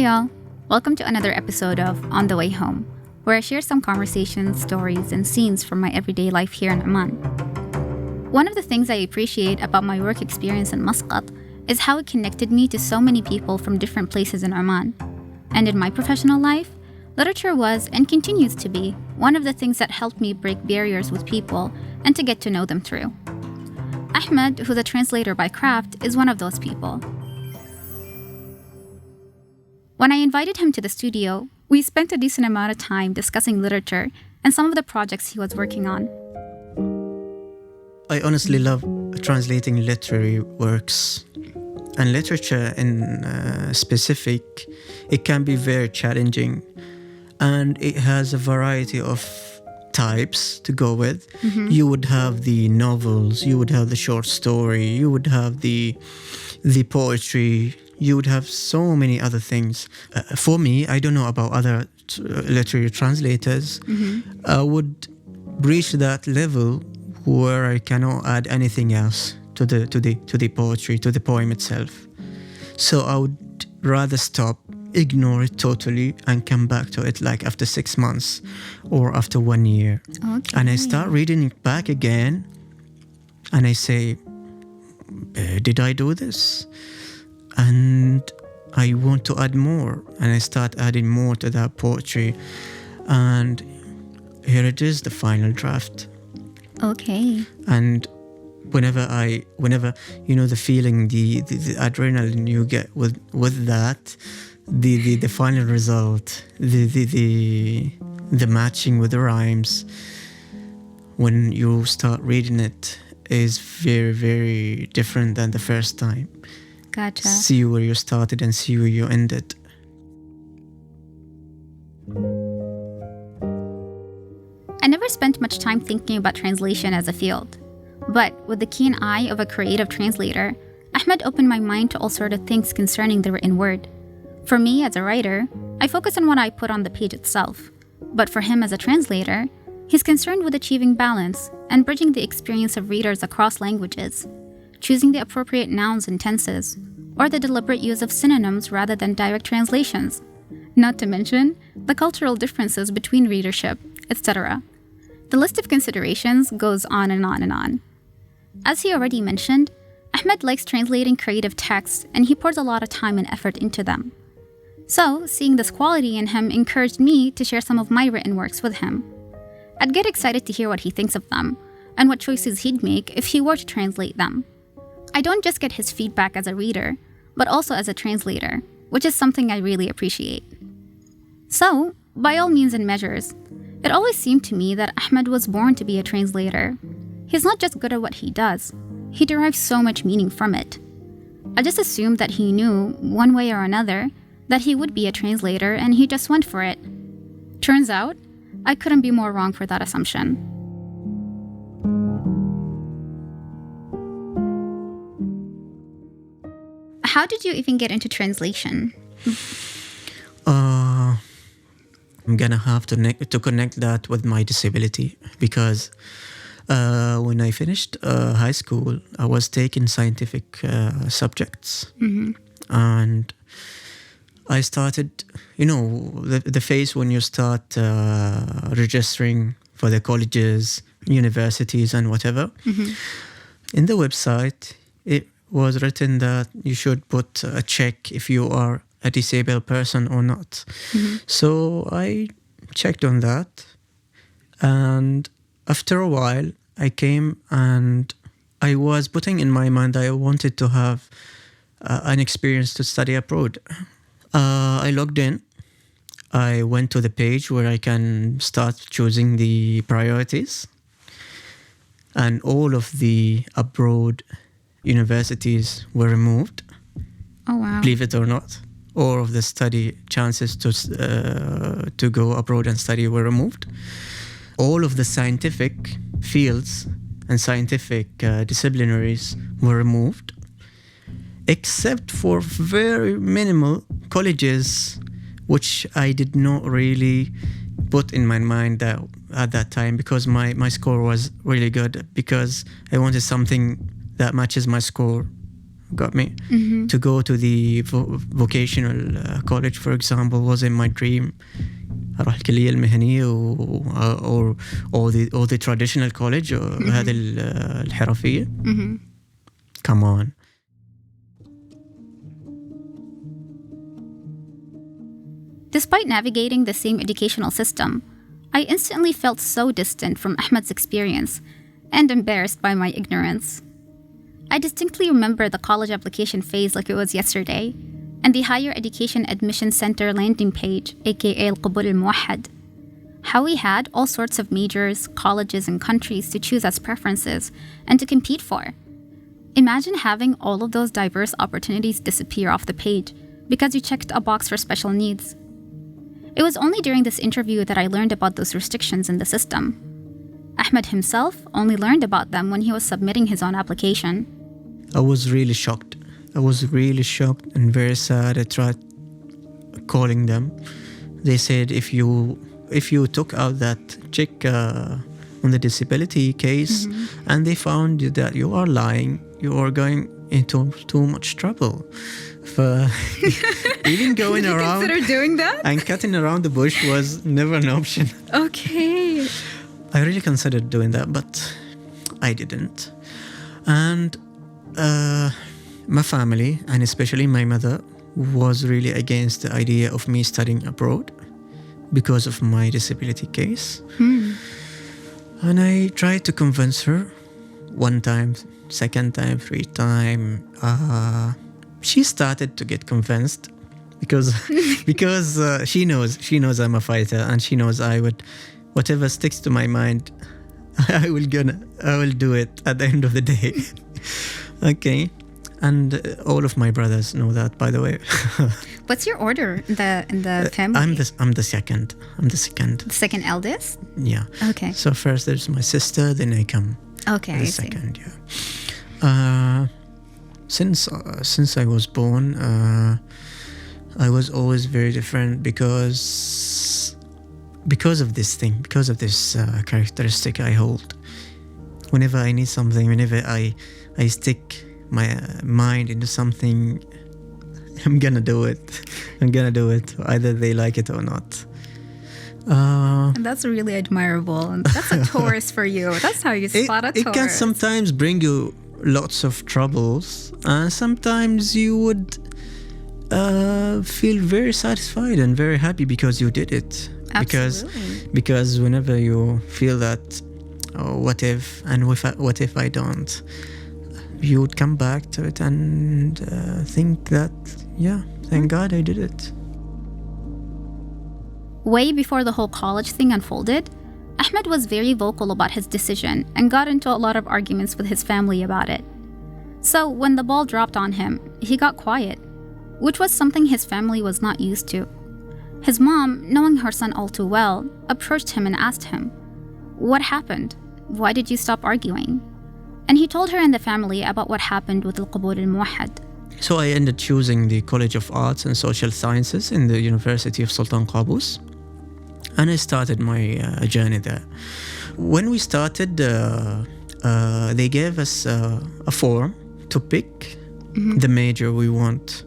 Hey y'all, welcome to another episode of On the Way Home, where I share some conversations, stories, and scenes from my everyday life here in Oman. One of the things I appreciate about my work experience in Muscat is how it connected me to so many people from different places in Oman. And in my professional life, literature was and continues to be one of the things that helped me break barriers with people and to get to know them through. Ahmed, who's a translator by craft, is one of those people. When I invited him to the studio, we spent a decent amount of time discussing literature and some of the projects he was working on. I honestly love translating literary works. And literature in specific, it can be very challenging. And it has a variety of types to go with. Mm-hmm. You would have the novels, you would have the short story, you would have the poetry, you would have so many other things. For me, I don't know about other literary translators. Mm-hmm. I would reach that level where I cannot add anything else to the poetry, to the poem itself. So I would rather stop, ignore it totally, and come back to it like after 6 months or after 1 year. Okay. And I start reading it back again, and I say, did I do this? And I want to add more, and I start adding more to that poetry, and here it is, the final draft. Okay. And whenever you know the feeling, the adrenaline you get with that, the final result, the matching with the rhymes, when you start reading it, is very, very different than the first time. Gotcha. See where you started and see where you ended. I never spent much time thinking about translation as a field. But with the keen eye of a creative translator, Ahmed opened my mind to all sorts of things concerning the written word. For me, as a writer, I focus on what I put on the page itself. But for him as a translator, he's concerned with achieving balance and bridging the experience of readers across languages, choosing the appropriate nouns and tenses, or the deliberate use of synonyms rather than direct translations, not to mention the cultural differences between readership, etc. The list of considerations goes on and on and on. As he already mentioned, Ahmed likes translating creative texts, and he pours a lot of time and effort into them. So, seeing this quality in him encouraged me to share some of my written works with him. I'd get excited to hear what he thinks of them, and what choices he'd make if he were to translate them. I don't just get his feedback as a reader, but also as a translator, which is something I really appreciate. So, by all means and measures, it always seemed to me that Ahmed was born to be a translator. He's not just good at what he does, he derives so much meaning from it. I just assumed that he knew, one way or another, that he would be a translator, and he just went for it. Turns out, I couldn't be more wrong for that assumption. How did you even get into translation? I'm gonna have to connect that with my disability, because when I finished high school, I was taking scientific subjects. Mm-hmm. And I started, the phase when you start registering for the colleges, universities, and whatever. Mm-hmm. In the website, it was written that you should put a check if you are a disabled person or not. Mm-hmm. So I checked on that, and after a while I came and I was putting in my mind that I wanted to have an experience to study abroad. I logged in. I went to the page where I can start choosing the priorities, and all of the abroad universities were removed. Oh wow! Believe it or not, all of the study chances to go abroad and study were removed. All of the scientific fields and scientific disciplinaries were removed, except for very minimal colleges, which I did not really put in my mind that at that time, because my score was really good, because I wanted something that matches my score got me? To go to the vocational college, for example, was in my dream. أروح الكلية المهنية or the traditional college هذه الحرفية. Come on. Despite navigating the same educational system, I instantly felt so distant from Ahmed's experience and embarrassed by my ignorance. I distinctly remember the college application phase like it was yesterday, and the Higher Education Admission Center landing page, aka Al-Qabul Al-Muwahhad. How we had all sorts of majors, colleges, and countries to choose as preferences and to compete for. Imagine having all of those diverse opportunities disappear off the page because you checked a box for special needs. It was only during this interview that I learned about those restrictions in the system. Ahmed himself only learned about them when he was submitting his own application. I was really shocked. And very sad. I tried calling them. They said if you took out that check on the disability case and they found that you are lying, you are going into too much trouble. For even going around, consider doing that? And cutting around the bush was never an option. Okay. I really considered doing that, but I didn't. And my family, and especially my mother, was really against the idea of me studying abroad because of my disability case. And I tried to convince her one time, second time, third time. She started to get convinced because she knows I'm a fighter, and she knows I would, whatever sticks to my mind, I will do it at the end of the day. Okay. And all of my brothers know that, by the way. What's your order in the family? I'm the second. The second eldest? Yeah. Okay. So first there's my sister, then I come. Okay. The second, yeah. Since I was born, I was always very different because of this thing, because of this characteristic I hold. Whenever I need something, whenever I stick my mind into something, I'm gonna do it. Either they like it or not. And that's really admirable. And that's a Taurus for you. That's how you spot a Taurus. It can sometimes bring you lots of troubles, and sometimes you would feel very satisfied and very happy because you did it. Absolutely. Because whenever you feel that, oh, what if I don't, you would come back to it and think that, yeah, thank God I did it. Way before the whole college thing unfolded, Ahmed was very vocal about his decision and got into a lot of arguments with his family about it. So when the ball dropped on him, he got quiet, which was something his family was not used to. His mom, knowing her son all too well, approached him and asked him, "What happened? Why did you stop arguing?" And he told her and the family about what happened with Al-Qabul Al-Muwahhad. So I ended choosing the College of Arts and Social Sciences in the University of Sultan Qaboos, and I started my journey there. When we started, they gave us a form to pick the major we want.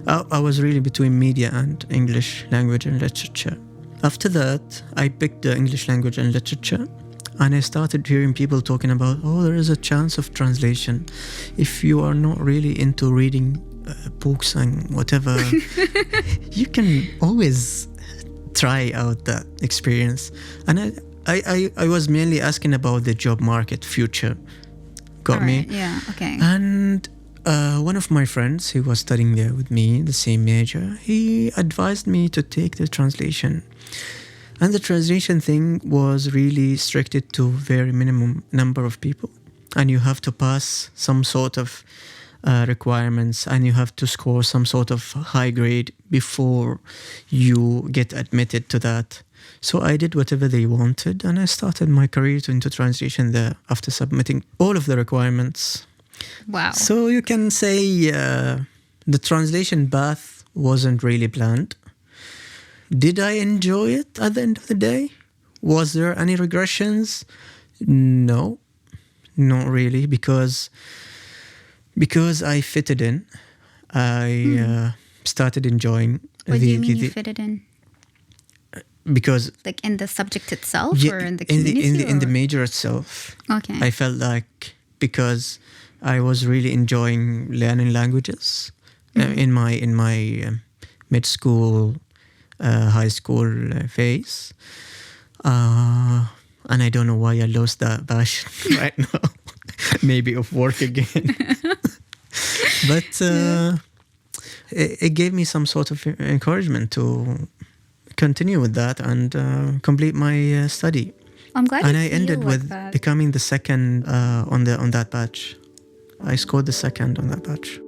I was really between media and English language and literature. After that, I picked the English language and literature, and I started hearing people talking about, oh, there is a chance of translation. If you are not really into reading books and whatever, you can always try out that experience. And I was mainly asking about the job market future. Got me? Yeah, okay. And one of my friends who was studying there with me, the same major, he advised me to take the translation. And the translation thing was really restricted to very minimum number of people. And you have to pass some sort of requirements, and you have to score some sort of high grade before you get admitted to that. So I did whatever they wanted, and I started my career into translation there after submitting all of the requirements. Wow. So you can say the translation path wasn't really planned. Did I enjoy it at the end of the day? Was there any regressions? No, not really, because Because I fitted in, I started enjoying. What do you mean you fit it in? Because like in the subject itself, or in the community, in the major itself. Okay. I felt like because I was really enjoying learning languages in my mid school, high school phase, and I don't know why I lost that passion right now. Maybe of work again. But it gave me some sort of encouragement to continue with that and complete my study. I'm glad. And I ended with becoming the second on that batch. I scored the second on that batch.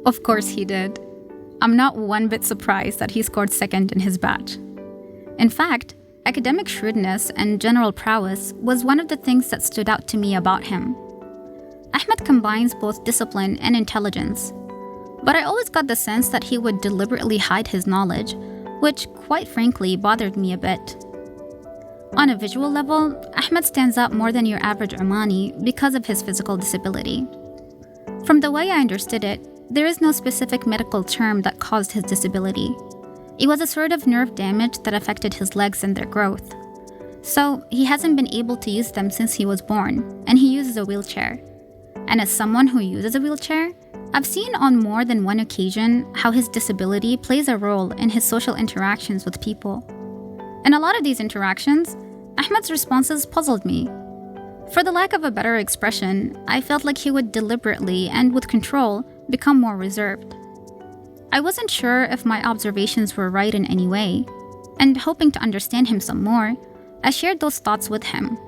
Of course he did. I'm not one bit surprised that he scored second in his batch. In fact, academic shrewdness and general prowess was one of the things that stood out to me about him. Ahmed combines both discipline and intelligence, but I always got the sense that he would deliberately hide his knowledge, which, quite frankly, bothered me a bit. On a visual level, Ahmed stands out more than your average Omani because of his physical disability. From the way I understood it, there is no specific medical term that caused his disability. It was a sort of nerve damage that affected his legs and their growth. So, he hasn't been able to use them since he was born, and he uses a wheelchair. And as someone who uses a wheelchair, I've seen on more than one occasion how his disability plays a role in his social interactions with people. In a lot of these interactions, Ahmed's responses puzzled me. For the lack of a better expression, I felt like he would deliberately and with control become more reserved. I wasn't sure if my observations were right in any way, and hoping to understand him some more, I shared those thoughts with him.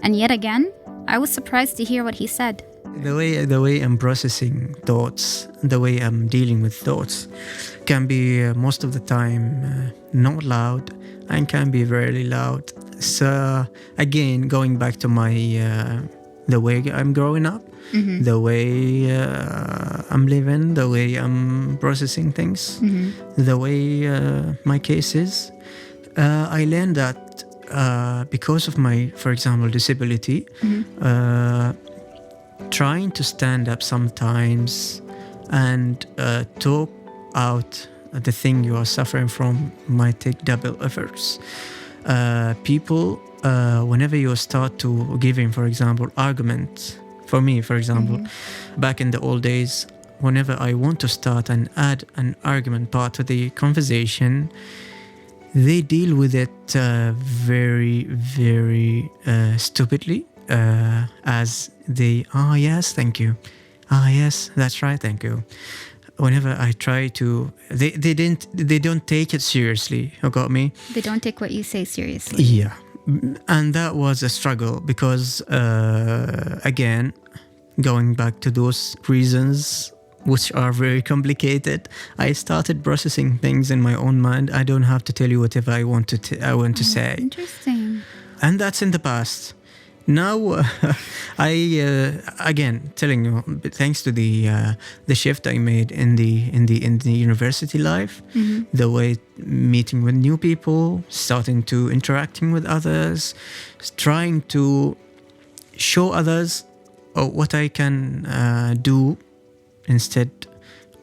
And yet again, I was surprised to hear what he said. The way I'm processing thoughts, the way I'm dealing with thoughts, can be most of the time not loud and can be very loud. So again, going back to my the way I'm growing up, the way I'm living, the way I'm processing things, the way my case is, I learned that because of my, for example, disability. Trying to stand up sometimes and talk out the thing you are suffering from might take double efforts. People, whenever you start to giving, for example, arguments, for me, for example, back in the old days, whenever I want to start and add an argument part to the conversation, they deal with it very, very stupidly. As they, yes, thank you. Yes, that's right, thank you. Whenever I try to, they don't take it seriously. You got me? They don't take what you say seriously. Yeah, and that was a struggle because, again, going back to those reasons which are very complicated, I started processing things in my own mind. I don't have to tell you whatever I want to say. Interesting. And that's in the past. Now, I again telling you, thanks to the shift I made in the university life, the way meeting with new people, starting to interacting with others, trying to show others what I can do instead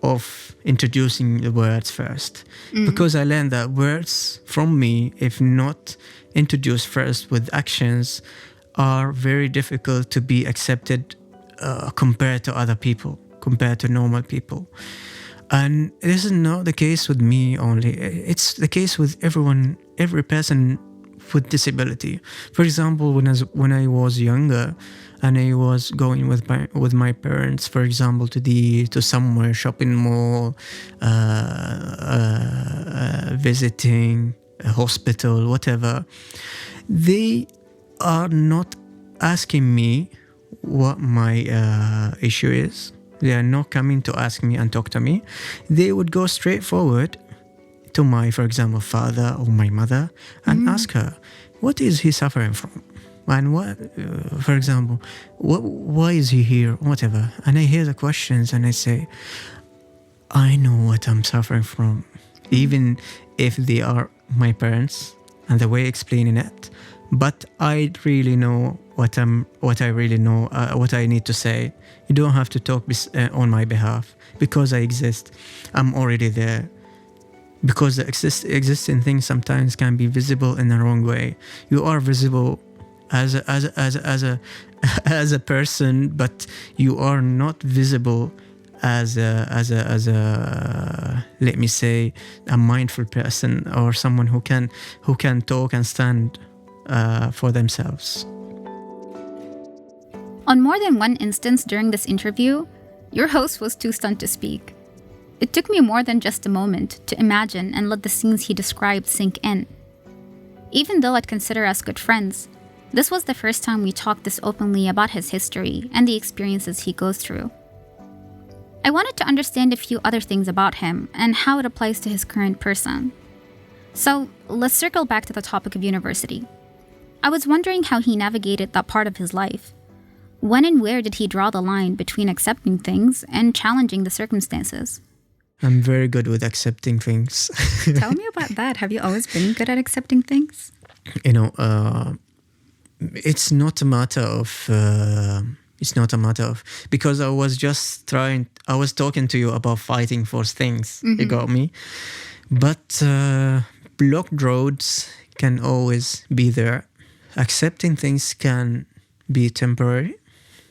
of introducing the words first, because I learned that words from me, if not introduced first with actions, are very difficult to be accepted compared to other people, compared to normal people. And this is not the case with me only. It's the case with everyone, every person with disability. For example, when I was younger and I was going with my parents, for example, to somewhere, shopping mall, visiting a hospital, whatever, they are not asking me what my issue is. They are not coming to ask me and talk to me. They would go straight forward to my, for example, father or my mother and ask her, what is he suffering from? And what, for example, why is he here? Whatever. And I hear the questions and I say, I know what I'm suffering from. Even if they are my parents and the way explaining it, But I really know what I need to say. You don't have to talk on my behalf because I exist. I'm already there. Because the existing things sometimes can be visible in the wrong way. You are visible as a person, but you are not visible as a let me say a mindful person or someone who can talk and stand for themselves. On more than one instance during this interview, your host was too stunned to speak. It took me more than just a moment to imagine and let the scenes he described sink in. Even though I'd consider us good friends, this was the first time we talked this openly about his history and the experiences he goes through. I wanted to understand a few other things about him and how it applies to his current person. So let's circle back to the topic of university. I was wondering how he navigated that part of his life. When and where did he draw the line between accepting things and challenging the circumstances? I'm very good with accepting things. Tell me about that. Have you always been good at accepting things? It's not a matter of because I was talking to you about fighting for things. Mm-hmm. You got me? But blocked roads can always be there. Accepting things can be temporary.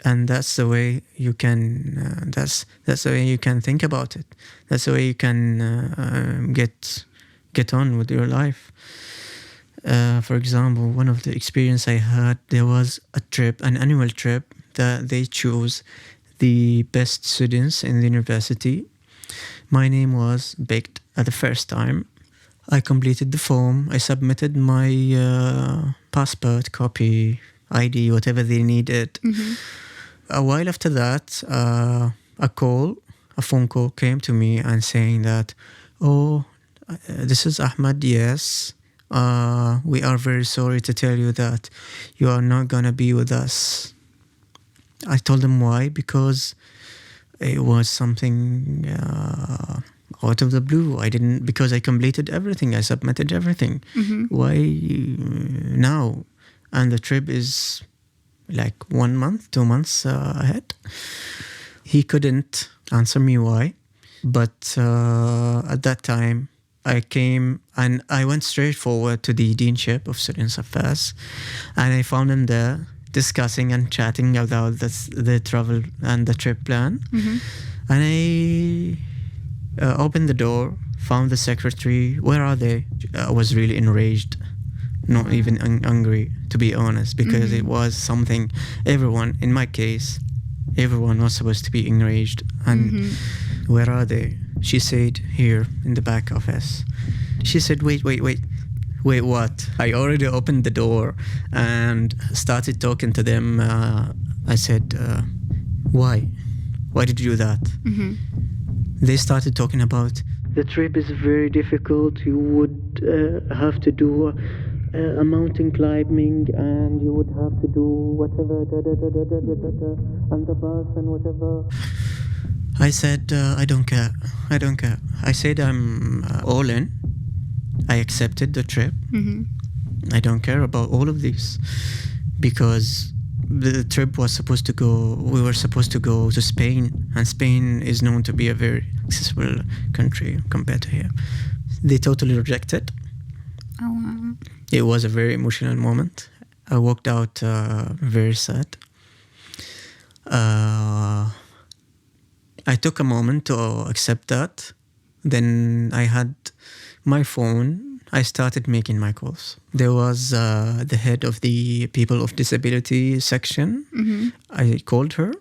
And that's the way you can. That's the way you can think about it. That's the way you can get on with your life. For example, one of the experience I had, there was an annual trip that they chose the best students in the university. My name was picked at the first time. I completed the form. I submitted my passport copy, ID, whatever they needed. Mm-hmm. A while after that, a phone call came to me and saying that, this is Ahmed, yes. We are very sorry to tell you that you are not going to be with us. I told them why, because it was something out of the blue. Because I completed everything. I submitted everything. Mm-hmm. Why now? And the trip is like 1 month, 2 months ahead. He couldn't answer me why. But at that time, I came and I went straight forward to the Deanship of Students Affairs, and I found him there discussing and chatting about the travel and the trip plan. Mm-hmm. And I opened the door, found the secretary. Where are they? I was really enraged, not even angry, to be honest, because it was something everyone, in my case, everyone was supposed to be enraged. And where are they? She said, here in the back office. She said, wait, what? I already opened the door and started talking to them. I said, why? Why did you do that? Mm-hmm. They started talking about, the trip is very difficult. You would have to do a mountain climbing, and you would have to do whatever, and the bus and whatever. I said, I don't care. I said, I'm all in. I accepted the trip. Mm-hmm. I don't care about all of this, because the trip was supposed to go, we were supposed to go to Spain, and Spain is known to be a very accessible country compared to here. They totally rejected. Oh, wow. It was a very emotional moment. I walked out very sad. I took a moment to accept that. Then I had my phone. I started making my calls. There was the head of the People of Disability section. Mm-hmm. I called her.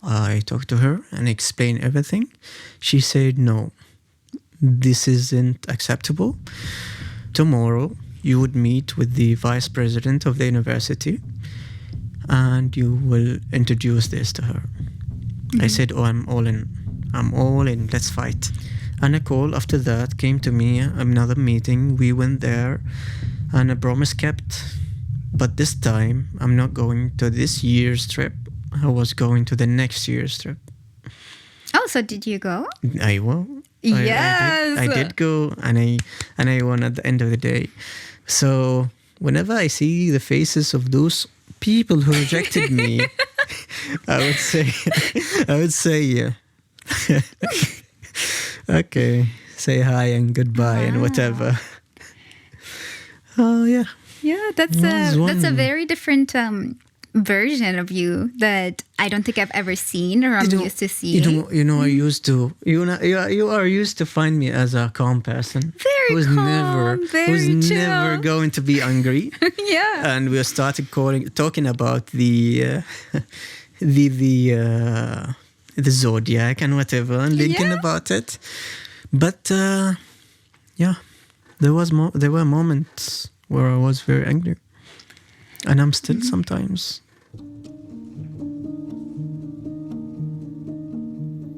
I talked to her and explained everything. She said, no, this isn't acceptable. Tomorrow, you would meet with the vice president of the university and you will introduce this to her. Mm-hmm. I said, I'm all in, let's fight. And a call after that came to me, another meeting. We went there and a promise kept. But this time, I'm not going to this year's trip. I was going to the next year's trip. Oh, so did you go? I will. Yes. I did go, and I won at the end of the day. So whenever I see the faces of those people who rejected me, I would say, yeah. Okay, say hi and goodbye and whatever. Oh yeah. Yeah, that's a very different version of you that I don't think I've ever seen or I'm used to seeing. I used to. You are used to find me as a calm person Very calm, very chill. never going to be angry. Yeah. And we started talking about the the zodiac and whatever, and thinking about it. But yeah, there were moments where I was very angry, and I'm still sometimes.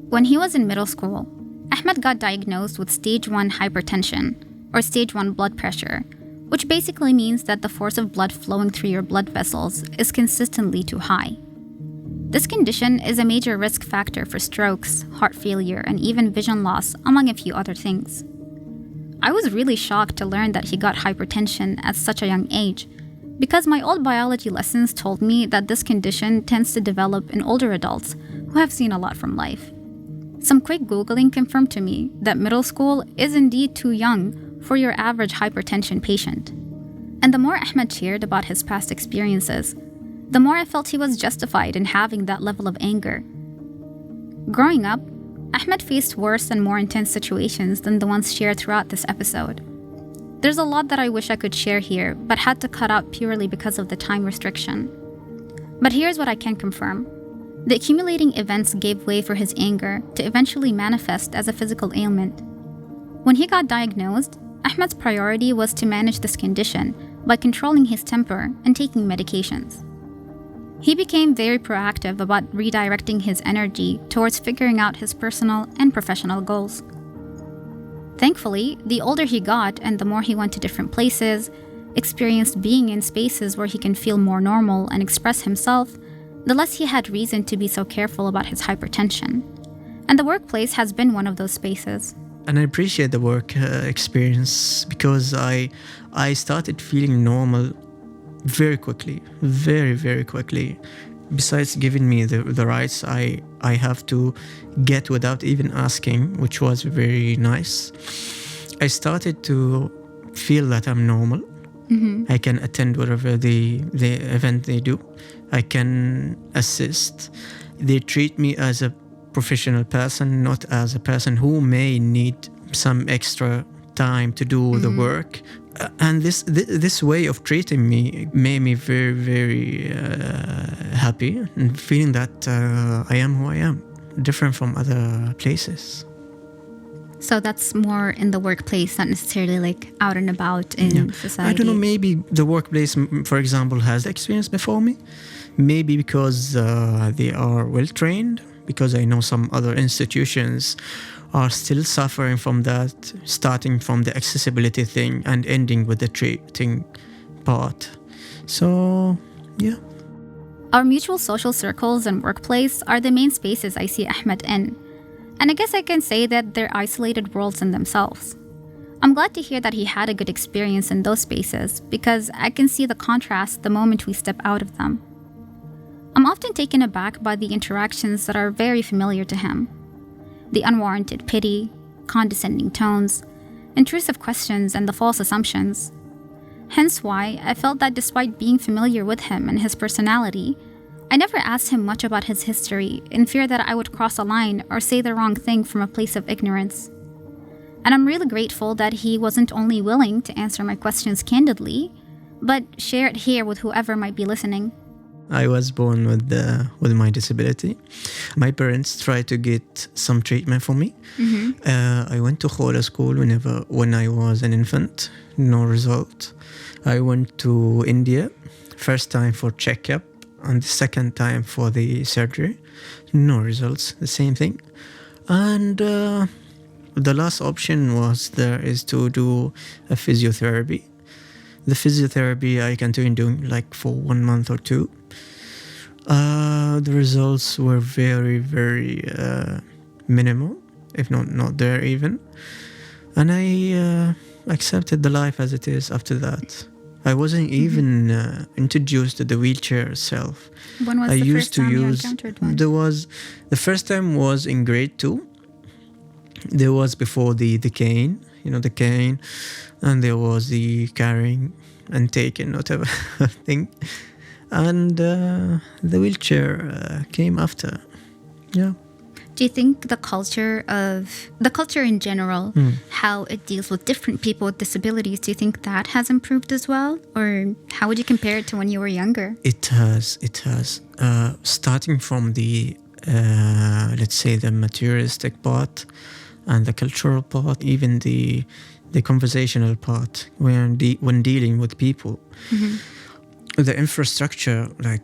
When he was in middle school, Ahmed got diagnosed with stage 1 hypertension, or stage 1 blood pressure, which basically means that the force of blood flowing through your blood vessels is consistently too high. This condition is a major risk factor for strokes, heart failure, and even vision loss, among a few other things. I was really shocked to learn that he got hypertension at such a young age, because my old biology lessons told me that this condition tends to develop in older adults who have seen a lot from life. Some quick Googling confirmed to me that middle school is indeed too young for your average hypertension patient. And the more Ahmed shared about his past experiences, the more I felt he was justified in having that level of anger. Growing up, Ahmed faced worse and more intense situations than the ones shared throughout this episode. There's a lot that I wish I could share here, but had to cut out purely because of the time restriction. But here's what I can confirm. The accumulating events gave way for his anger to eventually manifest as a physical ailment. When he got diagnosed, Ahmed's priority was to manage this condition by controlling his temper and taking medications. He became very proactive about redirecting his energy towards figuring out his personal and professional goals. Thankfully, the older he got and the more he went to different places, experienced being in spaces where he can feel more normal and express himself, the less he had reason to be so careful about his hypertension. And the workplace has been one of those spaces. And I appreciate the work experience because I started feeling normal very quickly, very, very quickly. Besides giving me the rights I have to get without even asking, which was very nice, I started to feel that I'm normal. Mm-hmm. I can attend whatever the event they do. I can assist. They treat me as a professional person, not as a person who may need some extra time to do the work. And this way of treating me made me very, very happy and feeling that I am who I am, different from other places. So that's more in the workplace, not necessarily like out and about in society. I don't know, maybe the workplace, for example, has experience before me. Maybe because they are well-trained, because I know some other institutions are still suffering from that, starting from the accessibility thing and ending with the treating part. So, yeah. Our mutual social circles and workplace are the main spaces I see Ahmed in. And I guess I can say that they're isolated worlds in themselves. I'm glad to hear that he had a good experience in those spaces because I can see the contrast the moment we step out of them. I'm often taken aback by the interactions that are very familiar to him. The unwarranted pity, condescending tones, intrusive questions, and the false assumptions. Hence why I felt that despite being familiar with him and his personality, I never asked him much about his history in fear that I would cross a line or say the wrong thing from a place of ignorance. And I'm really grateful that he wasn't only willing to answer my questions candidly, but share it here with whoever might be listening. I was born with my disability. My parents tried to get some treatment for me. Mm-hmm. I went to Khola school when I was an infant. No result. I went to India, first time for checkup, and the second time for the surgery. No results. The same thing. And the last option is to do a physiotherapy. The physiotherapy I can do like for 1 month or 2. The results were very, very minimal, if not there even. And I accepted the life as it is after that. I wasn't even introduced to the wheelchair itself. When was I the used first to time you use. encountered one? The first time was in grade 2. There was before the cane, the cane, and there was the carrying and taking whatever thing, and the wheelchair came after. Yeah. Do you think the culture in general, how it deals with different people with disabilities, do you think that has improved as well? Or how would you compare it to when you were younger? It has. Starting from the, let's say, the materialistic part and the cultural part, even the conversational part, when dealing with people. The infrastructure, like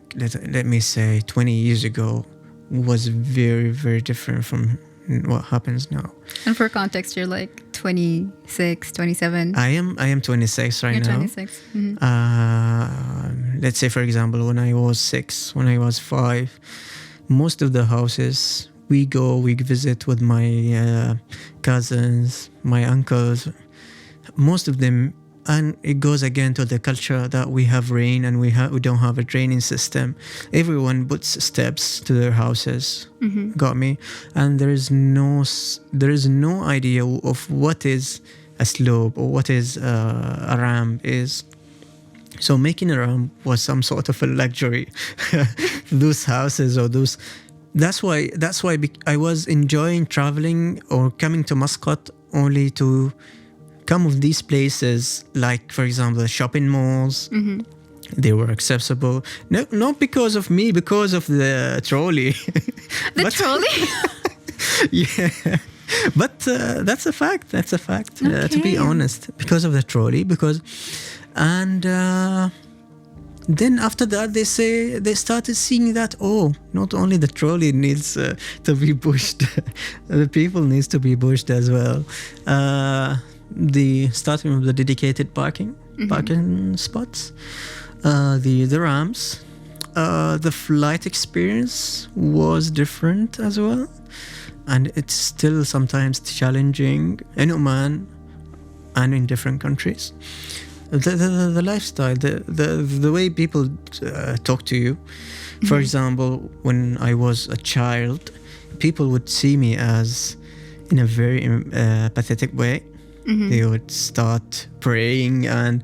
let me say 20 years ago, was very, very different from what happens now. And for context, you're like 26, 27. I am 26 right You're now. 26. Let's say, for example, when I was 6, when I was 5, most of the houses we visit with my cousins, my uncles, most of them. And it goes again to the culture that we have rain and we don't have a draining system. Everyone puts steps to their houses. Got me? And there is no idea of what is a slope or what is a ramp is. So making a ramp was some sort of a luxury. Those houses or those. That's why I was enjoying traveling or coming to Muscat only to come of these places, like, for example, the shopping malls. They were accessible. No, not because of me, because of the trolley. Trolley? Yeah. But that's a fact. To be honest, because of the trolley. Then after that, they started seeing that, not only the trolley needs to be pushed, the people needs to be pushed as well. The starting with the dedicated parking spots, the ramps, the flight experience was different as well, and it's still sometimes challenging in Oman and in different countries. The lifestyle, the way people talk to you. For example, when I was a child, people would see me as in a very pathetic way. They would start praying and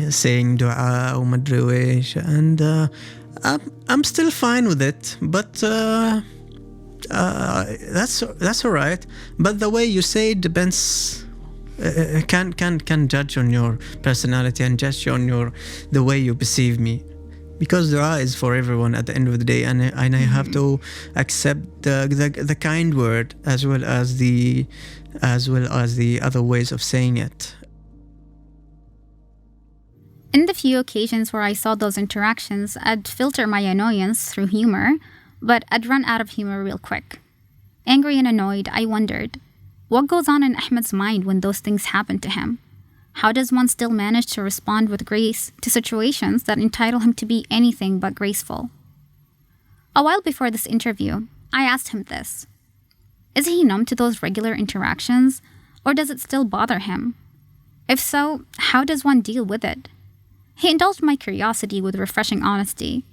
saying dua or madriwish, and I'm still fine with it, but that's all right. But the way you say it depends. Can judge on your personality and judge on the way you perceive me, because dua is for everyone at the end of the day, and I have to accept the kind word as well as the other ways of saying it. In the few occasions where I saw those interactions, I'd filter my annoyance through humor, but I'd run out of humor real quick. Angry and annoyed, I wondered, what goes on in Ahmed's mind when those things happen to him? How does one still manage to respond with grace to situations that entitle him to be anything but graceful? A while before this interview, I asked him this. Is he numb to those regular interactions, or does it still bother him? If so, how does one deal with it? He indulged my curiosity with refreshing honesty.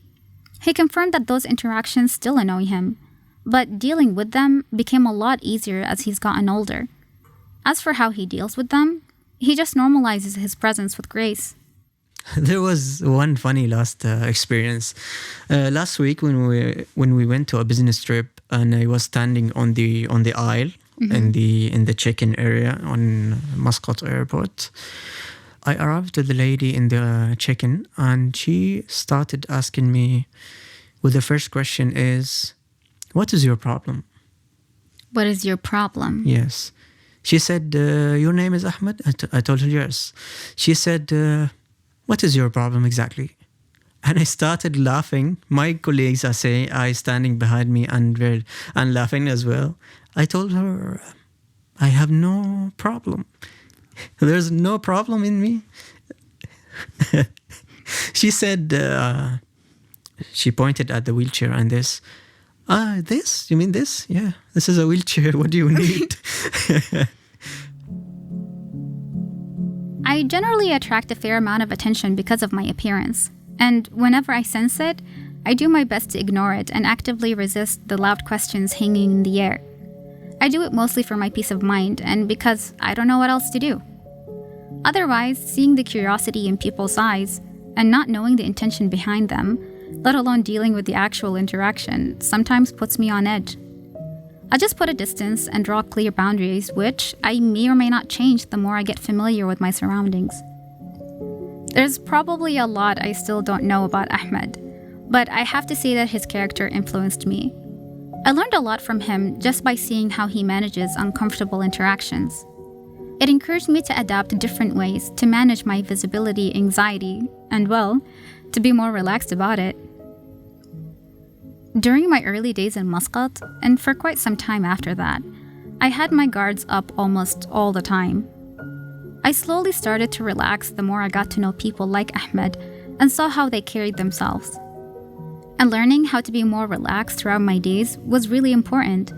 He confirmed that those interactions still annoy him, but dealing with them became a lot easier as he's gotten older. As for how he deals with them, he just normalizes his presence with grace. There was one funny last experience. Last week when we went to a business trip, and I was standing on the aisle in the check-in area on Muscat Airport. I arrived to the lady in the check-in, and she started asking me, with the first question is, "What is your problem?" What is your problem? Yes. She said, "Your name is Ahmed?" I told her yes. She said, "What is your problem exactly?" And I started laughing. My colleagues are standing behind me and laughing as well. I told her, "I have no problem. There's no problem in me." She said, she pointed at the wheelchair and this. This? You mean this? Yeah, this is a wheelchair. What do you need? I generally attract a fair amount of attention because of my appearance, and whenever I sense it, I do my best to ignore it and actively resist the loud questions hanging in the air. I do it mostly for my peace of mind and because I don't know what else to do. Otherwise, seeing the curiosity in people's eyes and not knowing the intention behind them, let alone dealing with the actual interaction, sometimes puts me on edge. I just put a distance and draw clear boundaries, which I may or may not change the more I get familiar with my surroundings. There's probably a lot I still don't know about Ahmed, but I have to say that his character influenced me. I learned a lot from him just by seeing how he manages uncomfortable interactions. It encouraged me to adapt different ways to manage my visibility anxiety and, well, to be more relaxed about it. During my early days in Muscat, and for quite some time after that, I had my guards up almost all the time. I slowly started to relax the more I got to know people like Ahmed and saw how they carried themselves. And learning how to be more relaxed throughout my days was really important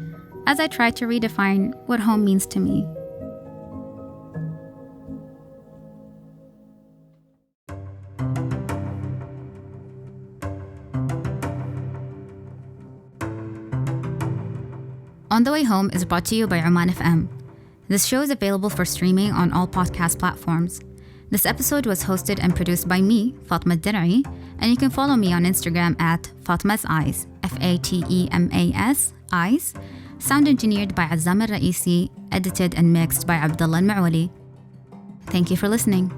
as I tried to redefine what home means to me. On the Way Home is brought to you by Oman FM. This show is available for streaming on all podcast platforms. This episode was hosted and produced by me, Fatema Al Darii, and you can follow me on Instagram at Fatema's Eyes, Fatemas Eyes. Sound engineered by Azzam Al Raisi, edited and mixed by Abdullah and Mawali. Thank you for listening.